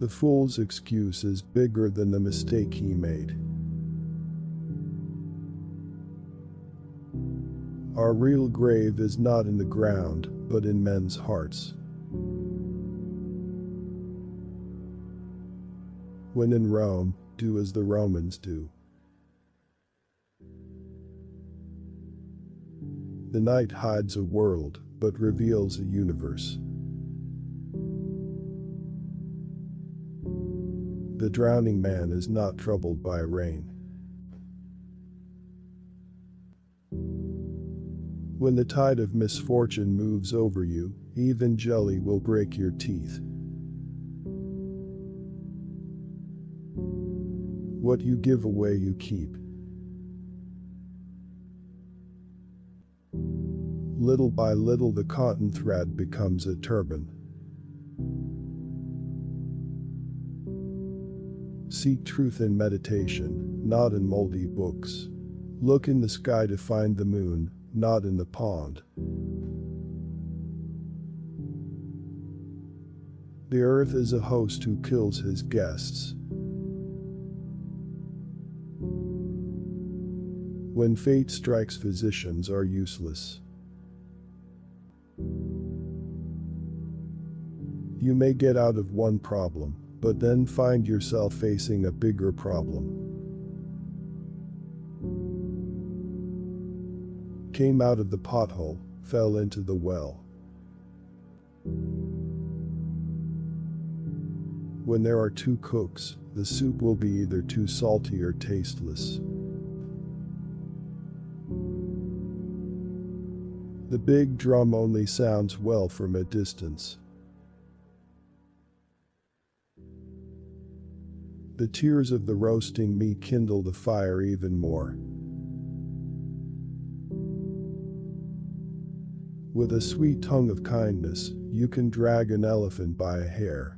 The fool's excuse is bigger than the mistake he made. Our real grave is not in the ground, but in men's hearts. When in Rome, do as the Romans do. The night hides a world, but reveals a universe. The drowning man is not troubled by rain. When the tide of misfortune moves over you, even jelly will break your teeth. What you give away you keep. Little by little the cotton thread becomes a turban. Seek truth in meditation, not in moldy books. Look in the sky to find the moon, not in the pond. The earth is a host who kills his guests. When fate strikes, physicians are useless. You may get out of one problem, but then find yourself facing a bigger problem. Came out of the pothole, fell into the well. When there are two cooks, the soup will be either too salty or tasteless. The big drum only sounds well from a distance. The tears of the roasting meat kindle the fire even more. With a sweet tongue of kindness, you can drag an elephant by a hair.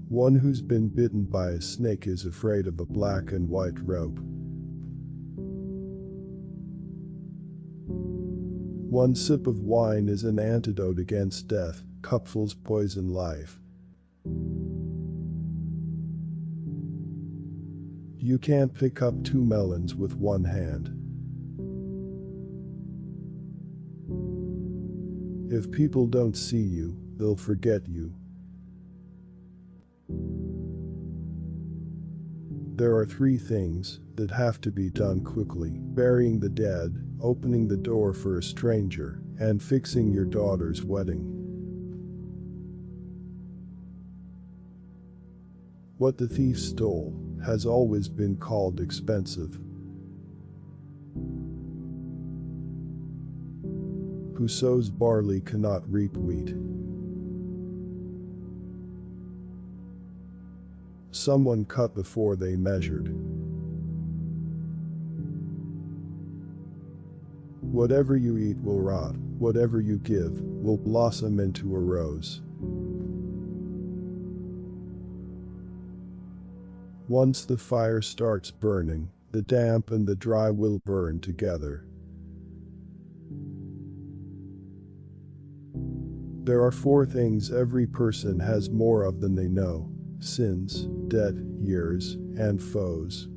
One who's been bitten by a snake is afraid of a black and white rope. One sip of wine is an antidote against death, cupfuls poison life. You can't pick up two melons with one hand. If people don't see you, they'll forget you. There are three things that have to be done quickly: burying the dead, opening the door for a stranger, and fixing your daughter's wedding. What the thief stole has always been called expensive. Who sows barley cannot reap wheat. Someone cut before they measured. Whatever you eat will rot, whatever you give will blossom into a rose. Once the fire starts burning, the damp and the dry will burn together. There are four things every person has more of than they know: sins, debt, years, and foes.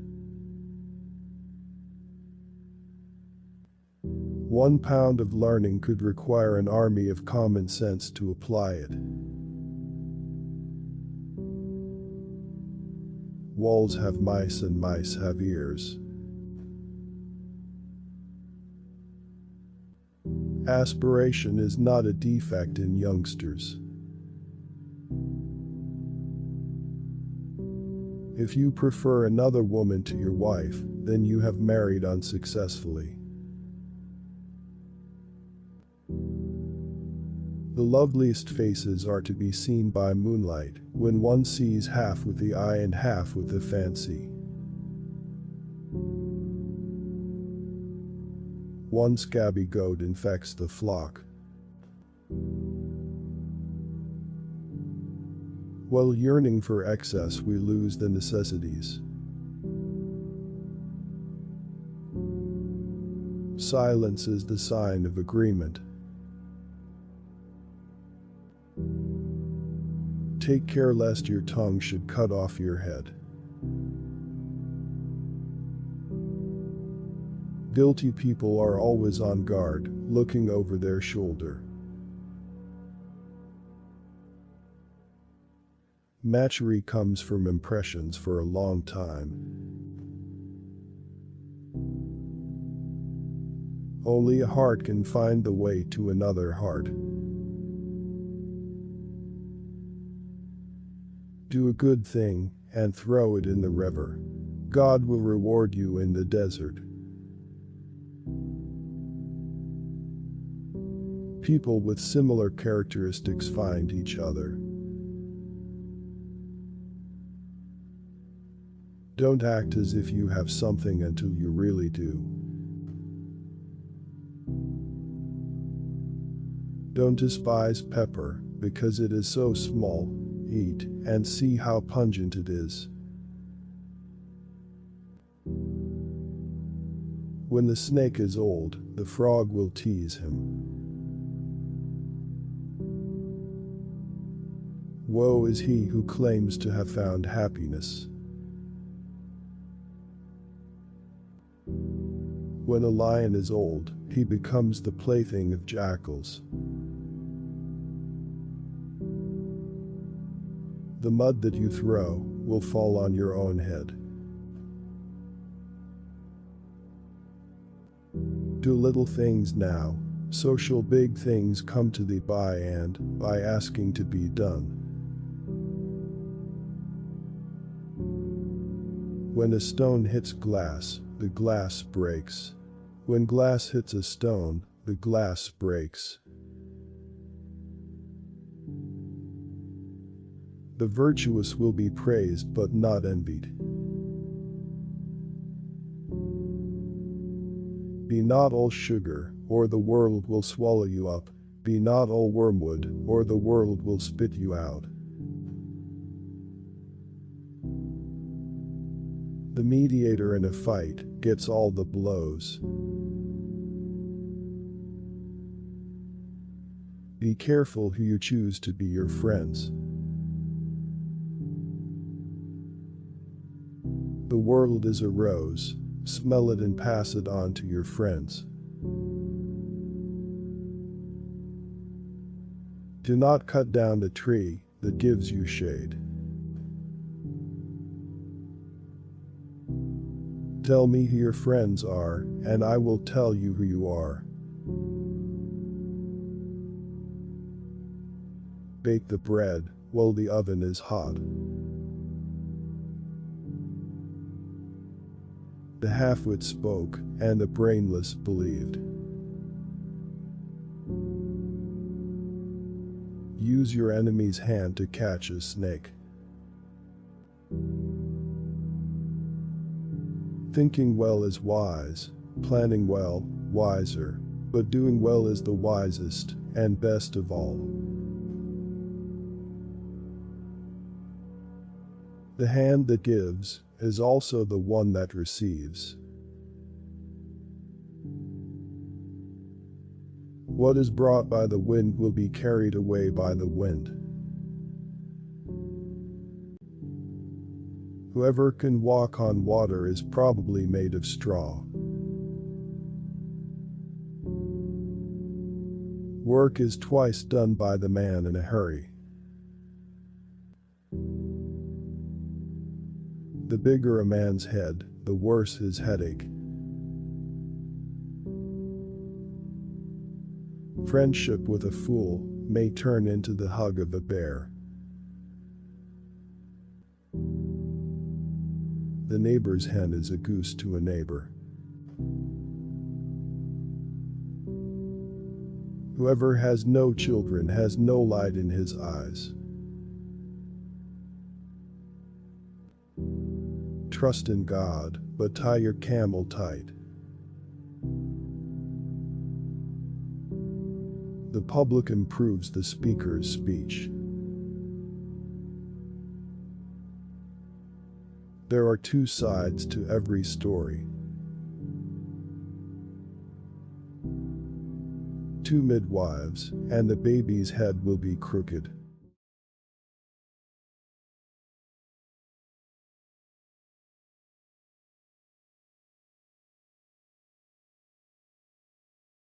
1 pound of learning could require an army of common sense to apply it. Walls have mice and mice have ears. Aspiration is not a defect in youngsters. If you prefer another woman to your wife, then you have married unsuccessfully. The loveliest faces are to be seen by moonlight, when one sees half with the eye and half with the fancy. One scabby goat infects the flock. While yearning for excess, we lose the necessities. Silence is the sign of agreement. Take care lest your tongue should cut off your head. Guilty people are always on guard, looking over their shoulder. Matchery comes from impressions for a long time. Only a heart can find the way to another heart. Do a good thing and throw it in the river. God will reward you in the desert. People with similar characteristics find each other. Don't act as if you have something until you really do. Don't despise pepper because it is so small. Eat and see how pungent it is. When the snake is old, the frog will tease him. Woe is he who claims to have found happiness. When a lion is old, he becomes the plaything of jackals. The mud that you throw will fall on your own head. Do little things now, so shall big things come to thee by asking to be done. When a stone hits glass, the glass breaks. When glass hits a stone, the glass breaks. The virtuous will be praised but not envied. Be not all sugar, or the world will swallow you up. Be not all wormwood, or the world will spit you out. The mediator in a fight gets all the blows. Be careful who you choose to be your friends. The world is a rose, smell it and pass it on to your friends. Do not cut down the tree that gives you shade. Tell me who your friends are, and I will tell you who you are. Bake the bread while the oven is hot. The half-wit spoke, and the brainless believed. Use your enemy's hand to catch a snake. Thinking well is wise, planning well, wiser, but doing well is the wisest and best of all. The hand that gives is also the one that receives. What is brought by the wind will be carried away by the wind. Whoever can walk on water is probably made of straw. Work is twice done by the man in a hurry. The bigger a man's head, the worse his headache. Friendship with a fool may turn into the hug of a bear. The neighbor's hen is a goose to a neighbor. Whoever has no children has no light in his eyes. Trust in God, but tie your camel tight. The public improves the speaker's speech. There are two sides to every story. Two midwives, and the baby's head will be crooked.